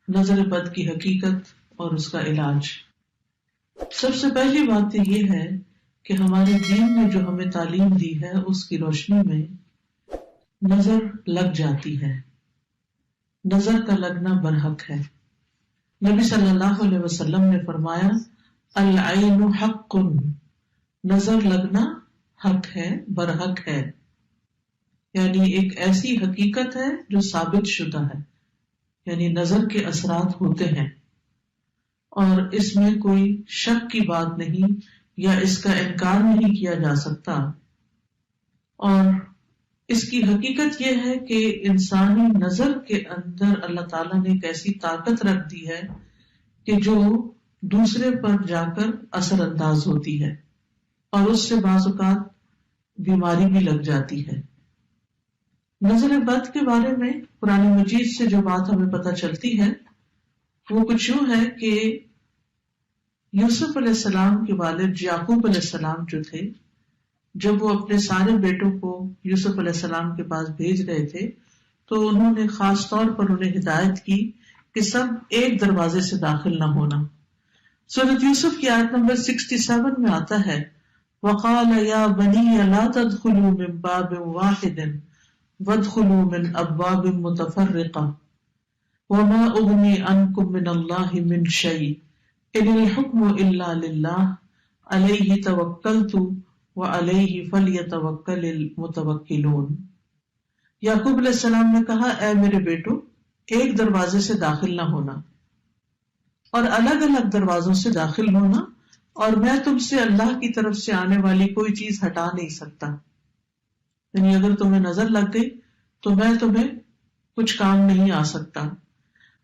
نظر بد کی حقیقت اور اس کا علاج۔ سب سے پہلی بات تو یہ ہے کہ ہمارے دین نے جو ہمیں تعلیم دی ہے اس کی روشنی میں نظر لگ جاتی ہے، نظر کا لگنا برحق ہے۔ نبی صلی اللہ علیہ وسلم نے فرمایا العین حق، نظر لگنا حق ہے، برحق ہے، یعنی ایک ایسی حقیقت ہے جو ثابت شدہ ہے، یعنی نظر کے اثرات ہوتے ہیں اور اس میں کوئی شک کی بات نہیں یا اس کا انکار نہیں کیا جا سکتا۔ اور اس کی حقیقت یہ ہے کہ انسانی نظر کے اندر اللہ تعالیٰ نے ایک ایسی طاقت رکھ دی ہے کہ جو دوسرے پر جا کر اثر انداز ہوتی ہے اور اس سے بعض اوقات بیماری بھی لگ جاتی ہے۔ نظر بد کے بارے میں قرآن مجید سے جو بات ہمیں پتہ چلتی ہے وہ کچھ یوں ہے کہ یوسف علیہ السلام کے والد یعقوب علیہ السلام جو تھے، جب وہ اپنے سارے بیٹوں کو یوسف علیہ السلام کے پاس بھیج رہے تھے تو انہوں نے خاص طور پر انہیں ہدایت کی کہ سب ایک دروازے سے داخل نہ ہونا۔ سورۃ یوسف کی آیت نمبر 67 میں آتا ہے وَقَالَ يَا بَنِيَّ لَا تَدْخُلُوا مِن بَابٍ وَاحِدٍ وَادْخُلُوا مِنْ أَبْوَابٍ مُتَفَرِّقَةٍ وَمَا أُغْنِي عَنْكُم مِّنَ اللَّهِ مِن شَيْءٍ إِنِ الْحُكْمُ إِلَّا لِلَّهِ عَلَيْهِ تَوَكَّلْتُ وَعَلَيْهِ فَلْيَتَوَكَّلِ الْمُتَوَكِّلُونَ۔ یعقوب علیہ السلام نے کہا اے میرے بیٹو، ایک دروازے سے داخل نہ ہونا اور الگ الگ دروازوں سے داخل ہونا، اور میں تم سے اللہ کی طرف سے آنے والی کوئی چیز ہٹا نہیں سکتا، یعنی اگر تمہیں نظر لگ گئی تو میں تمہیں کچھ کام نہیں آ سکتا۔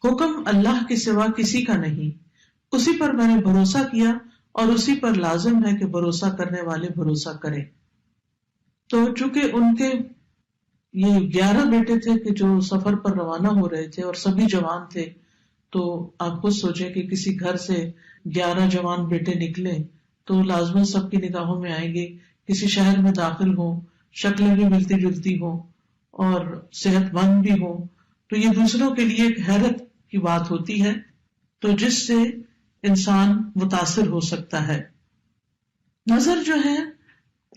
حکم اللہ کے سوا کسی کا نہیں، اسی پر میں نے بھروسہ کیا اور اسی پر لازم ہے کہ بھروسہ کرنے والے بھروسہ کریں۔ تو چونکہ ان کے یہ 11 بیٹے تھے کہ جو سفر پر روانہ ہو رہے تھے اور سبھی جوان تھے، تو آپ خود سوچیں کہ کسی گھر سے 11 جوان بیٹے نکلے تو لازماً سب کی نگاہوں میں آئیں گے، کسی شہر میں داخل ہوں، شکلیں بھی ملتی جلتی ہوں اور صحت مند بھی ہوں، تو یہ دوسروں کے لیے ایک حیرت کی بات ہوتی ہے، تو جس سے انسان متاثر ہو سکتا ہے۔ نظر جو ہے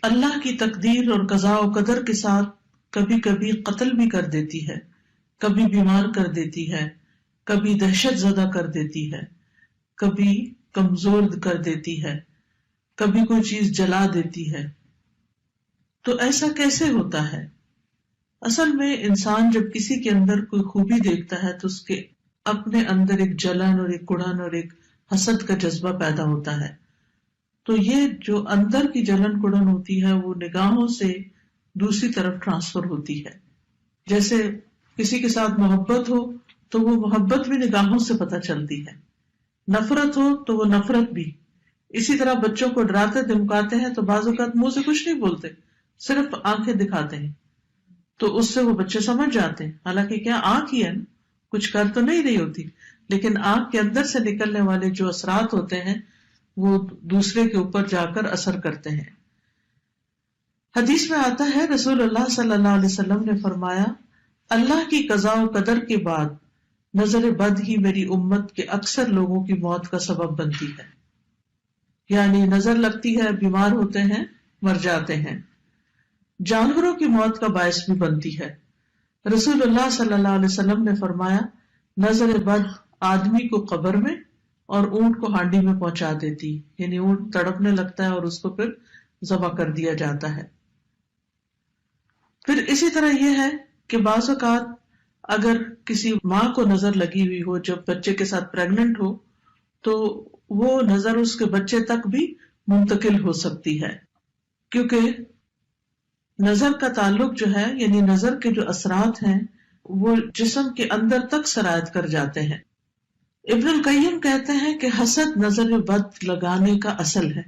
اللہ کی تقدیر اور قضاء و قدر کے ساتھ کبھی کبھی قتل بھی کر دیتی ہے، کبھی بیمار کر دیتی ہے، کبھی دہشت زدہ کر دیتی ہے، کبھی کمزور کر دیتی ہے، کبھی کوئی چیز جلا دیتی ہے۔ تو ایسا کیسے ہوتا ہے؟ اصل میں انسان جب کسی کے اندر کوئی خوبی دیکھتا ہے تو اس کے اپنے اندر ایک جلن اور ایک کڑن اور ایک حسد کا جذبہ پیدا ہوتا ہے، تو یہ جو اندر کی جلن کڑن ہوتی ہے وہ نگاہوں سے دوسری طرف ٹرانسفر ہوتی ہے۔ جیسے کسی کے ساتھ محبت ہو تو وہ محبت بھی نگاہوں سے پتہ چلتی ہے، نفرت ہو تو وہ نفرت بھی۔ اسی طرح بچوں کو ڈراتے دھمکاتے ہیں تو بعض اوقات منہ سے کچھ نہیں بولتے، صرف آنکھیں دکھاتے ہیں، تو اس سے وہ بچے سمجھ جاتے ہیں، حالانکہ کیا آنکھ ہی ہے نا، کچھ کر تو نہیں رہی ہوتی، لیکن آنکھ کے اندر سے نکلنے والے جو اثرات ہوتے ہیں وہ دوسرے کے اوپر جا کر اثر کرتے ہیں۔ حدیث میں آتا ہے رسول اللہ صلی اللہ علیہ وسلم نے فرمایا اللہ کی قضاء و قدر کے بعد نظر بد ہی میری امت کے اکثر لوگوں کی موت کا سبب بنتی ہے، یعنی نظر لگتی ہے، بیمار ہوتے ہیں، مر جاتے ہیں، جانوروں کی موت کا باعث بھی بنتی ہے۔ رسول اللہ صلی اللہ علیہ وسلم نے فرمایا نظر بد آدمی کو قبر میں اور اونٹ کو ہانڈی میں پہنچا دیتی، یعنی اونٹ تڑپنے لگتا ہے اور اس کو پھر ذبح کر دیا جاتا ہے۔ پھر اسی طرح یہ ہے کہ بعض اوقات اگر کسی ماں کو نظر لگی ہوئی ہو جب بچے کے ساتھ پریگننٹ ہو تو وہ نظر اس کے بچے تک بھی منتقل ہو سکتی ہے، کیونکہ نظر کا تعلق جو ہے، یعنی نظر کے جو اثرات ہیں وہ جسم کے اندر تک سرایت کر جاتے ہیں۔ ابن القیم کہتے ہیں کہ حسد نظر بد لگانے کا اصل ہے،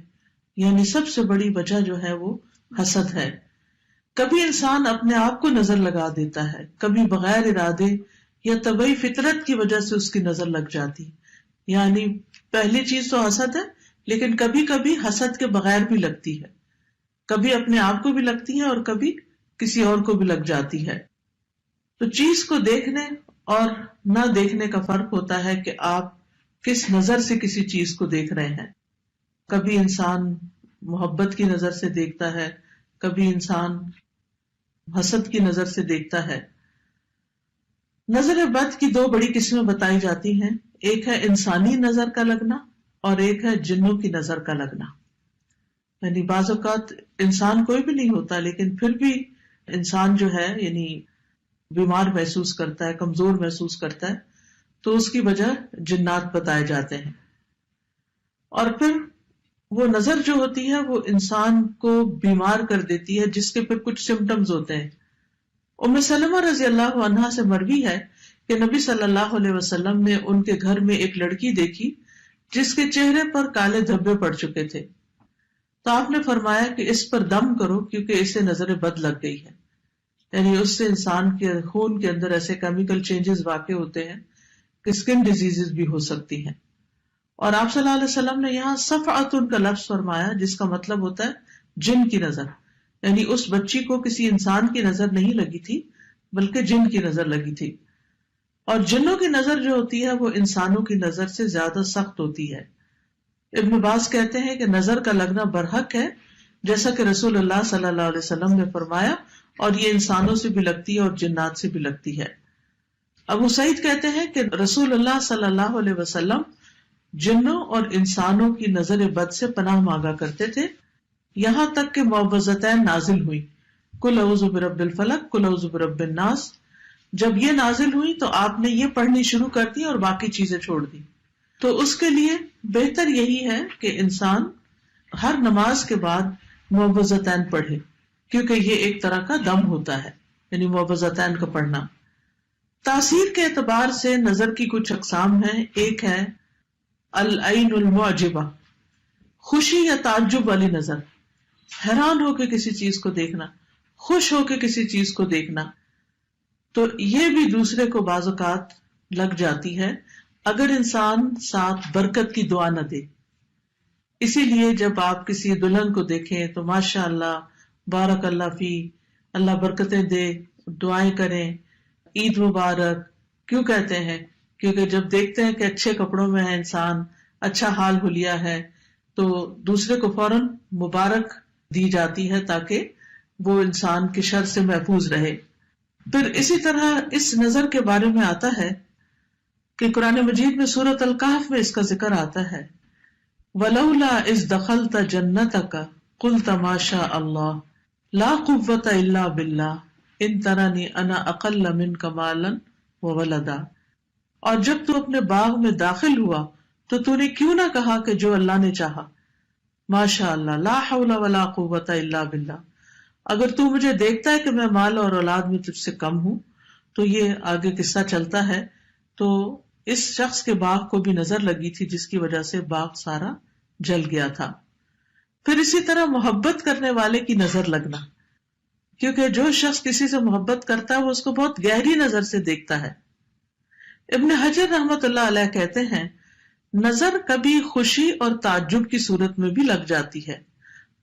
یعنی سب سے بڑی وجہ جو ہے وہ حسد ہے۔ کبھی انسان اپنے آپ کو نظر لگا دیتا ہے، کبھی بغیر ارادے یا طبعی فطرت کی وجہ سے اس کی نظر لگ جاتی، یعنی پہلی چیز تو حسد ہے، لیکن کبھی کبھی حسد کے بغیر بھی لگتی ہے، کبھی اپنے آپ کو بھی لگتی ہے اور کبھی کسی اور کو بھی لگ جاتی ہے۔ تو چیز کو دیکھنے اور نہ دیکھنے کا فرق ہوتا ہے کہ آپ کس نظر سے کسی چیز کو دیکھ رہے ہیں. کبھی انسان محبت کی نظر سے دیکھتا ہے، کبھی انسان حسد کی نظر سے دیکھتا ہے. نظر بد کی دو بڑی قسمیں بتائی جاتی ہیں، ایک ہے انسانی نظر کا لگنا اور ایک ہے جنوں کی نظر کا لگنا. یعنی بعض اوقات انسان کوئی بھی نہیں ہوتا لیکن پھر بھی انسان جو ہے یعنی بیمار محسوس کرتا ہے، کمزور محسوس کرتا ہے، تو اس کی وجہ جنات بتائے جاتے ہیں. اور پھر وہ نظر جو ہوتی ہے وہ انسان کو بیمار کر دیتی ہے، جس کے پھر کچھ سمٹمز ہوتے ہیں. ام سلمہ رضی اللہ عنہا سے مروی ہے کہ نبی صلی اللہ علیہ وسلم نے ان کے گھر میں ایک لڑکی دیکھی جس کے چہرے پر کالے دھبے پڑ چکے تھے. تو آپ نے فرمایا کہ اس پر دم کرو کیونکہ اسے نظر بد لگ گئی ہے. یعنی اس سے انسان کے خون کے اندر ایسے کیمیکل چینجز واقع ہوتے ہیں کہ اسکن ڈیزیزز بھی ہو سکتی ہیں. اور آپ صلی اللہ علیہ وسلم نے یہاں صفعۃ کا لفظ فرمایا جس کا مطلب ہوتا ہے جن کی نظر. یعنی اس بچی کو کسی انسان کی نظر نہیں لگی تھی بلکہ جن کی نظر لگی تھی. اور جنوں کی نظر جو ہوتی ہے وہ انسانوں کی نظر سے زیادہ سخت ہوتی ہے. ابن باز کہتے ہیں کہ نظر کا لگنا برحق ہے جیسا کہ رسول اللہ صلی اللہ علیہ وسلم نے فرمایا، اور یہ انسانوں سے بھی لگتی ہے اور جنات سے بھی لگتی ہے. ابو سعید کہتے ہیں کہ رسول اللہ صلی اللہ علیہ وسلم جنوں اور انسانوں کی نظر بد سے پناہ مانگا کرتے تھے، یہاں تک کہ معوذتین نازل ہوئی، قل اعوذ برب الفلق قل اعوذ برب الناس. جب یہ نازل ہوئی تو آپ نے یہ پڑھنی شروع کر دی اور باقی چیزیں چھوڑ دی. تو اس کے لیے بہتر یہی ہے کہ انسان ہر نماز کے بعد معوذتین پڑھے، کیونکہ یہ ایک طرح کا دم ہوتا ہے، یعنی معوذتین کا پڑھنا. تاثیر کے اعتبار سے نظر کی کچھ اقسام ہیں. ایک ہے العین المعجبہ، خوشی یا تعجب والی نظر، حیران ہو کے کسی چیز کو دیکھنا، خوش ہو کے کسی چیز کو دیکھنا. تو یہ بھی دوسرے کو بعض اوقات لگ جاتی ہے اگر انسان ساتھ برکت کی دعا نہ دے. اسی لیے جب آپ کسی دلہن کو دیکھیں تو ماشاء اللہ بارک اللہ فی، اللہ برکتیں دے، دعائیں کریں، عید مبارک. کیوں کہتے ہیں؟ کیونکہ جب دیکھتے ہیں کہ اچھے کپڑوں میں ہے انسان، اچھا حال حلیہ ہے، تو دوسرے کو فوراً مبارک دی جاتی ہے تاکہ وہ انسان کی شر سے محفوظ رہے. پھر اسی طرح اس نظر کے بارے میں آتا ہے کہ قرآن مجید میں سورۃ الکہف میں اس کا ذکر آتا ہے، وَلَوْلَا إِذْ دَخَلْتَ جَنَّتَكَ قُلْتَ مَا شَاءَ اللَّهُ لَا قُوَّةَ إِلَّا بِاللَّهِ إِن تَرَنِي أَنَا أَقَلَّ مِنْكَ مَالًا وَوَلَدًا. اور جب تو اپنے باغ میں داخل ہوا تو تو نے کیوں نہ کہا کہ جو اللہ نے چاہا، ماشاء اللہ لا حول ولا قوت الا باللہ. اگر تو مجھے دیکھتا ہے کہ میں مال اور اولاد میں تجھ سے کم ہوں. تو یہ آگے قصہ چلتا ہے. تو اس شخص کے باغ کو بھی نظر لگی تھی جس کی وجہ سے باغ سارا جل گیا تھا. پھر اسی طرح محبت کرنے والے کی نظر لگنا، کیونکہ جو شخص کسی سے محبت کرتا ہے وہ اس کو بہت گہری نظر سے دیکھتا ہے. ابن حجر رحمت اللہ علیہ کہتے ہیں نظر کبھی خوشی اور تعجب کی صورت میں بھی لگ جاتی ہے،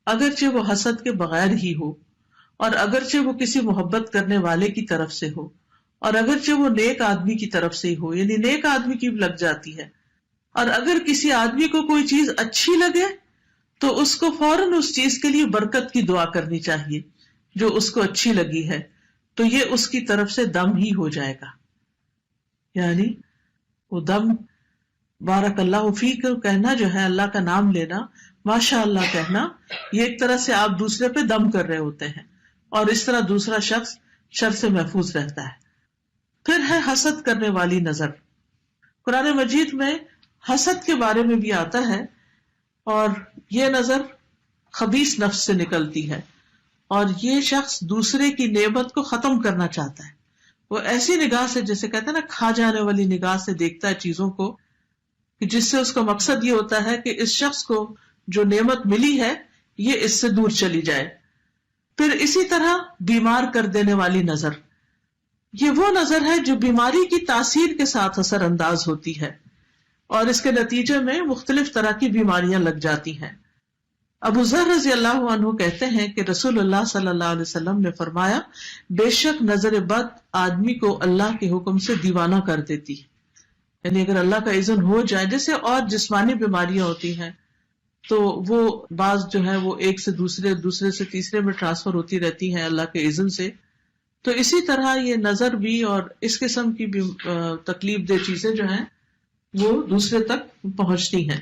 اگرچہ وہ حسد کے بغیر ہی ہو، اور اگرچہ وہ کسی محبت کرنے والے کی طرف سے ہو، اور اگرچہ وہ نیک آدمی کی طرف سے ہی ہو، یعنی نیک آدمی کی بھی لگ جاتی ہے. اور اگر کسی آدمی کو کوئی چیز اچھی لگے تو اس کو فوراً اس چیز کے لیے برکت کی دعا کرنی چاہیے جو اس کو اچھی لگی ہے، تو یہ اس کی طرف سے دم ہی ہو جائے گا. یعنی وہ دم بارک اللہ فیک کہنا جو ہے، اللہ کا نام لینا، ماشاء اللہ کہنا، یہ ایک طرح سے آپ دوسرے پہ دم کر رہے ہوتے ہیں، اور اس طرح دوسرا شخص شر سے محفوظ رہتا ہے. پھر ہے حسد کرنے والی نظر. قرآن مجید میں حسد کے بارے میں بھی آتا ہے، اور یہ نظر خبیث نفس سے نکلتی ہے، اور یہ شخص دوسرے کی نعمت کو ختم کرنا چاہتا ہے. وہ ایسی نگاہ سے، جیسے کہتے ہیں نا کھا جانے والی نگاہ سے دیکھتا ہے چیزوں کو، کہ جس سے اس کا مقصد یہ ہوتا ہے کہ اس شخص کو جو نعمت ملی ہے یہ اس سے دور چلی جائے. پھر اسی طرح بیمار کر دینے والی نظر، یہ وہ نظر ہے جو بیماری کی تاثیر کے ساتھ اثر انداز ہوتی ہے، اور اس کے نتیجے میں مختلف طرح کی بیماریاں لگ جاتی ہیں. ابو ذر رضی اللہ عنہ کہتے ہیں کہ رسول اللہ صلی اللہ علیہ وسلم نے فرمایا، بے شک نظر بد آدمی کو اللہ کے حکم سے دیوانہ کر دیتی، یعنی اگر اللہ کا اذن ہو جائے، جیسے اور جسمانی بیماریاں ہوتی ہیں تو وہ بعض جو ہے وہ ایک سے دوسرے سے تیسرے میں ٹرانسفر ہوتی رہتی ہیں اللہ کے اذن سے، تو اسی طرح یہ نظر بھی اور اس قسم کی بھی تکلیف دہ چیزیں جو ہیں وہ دوسرے تک پہنچتی ہیں.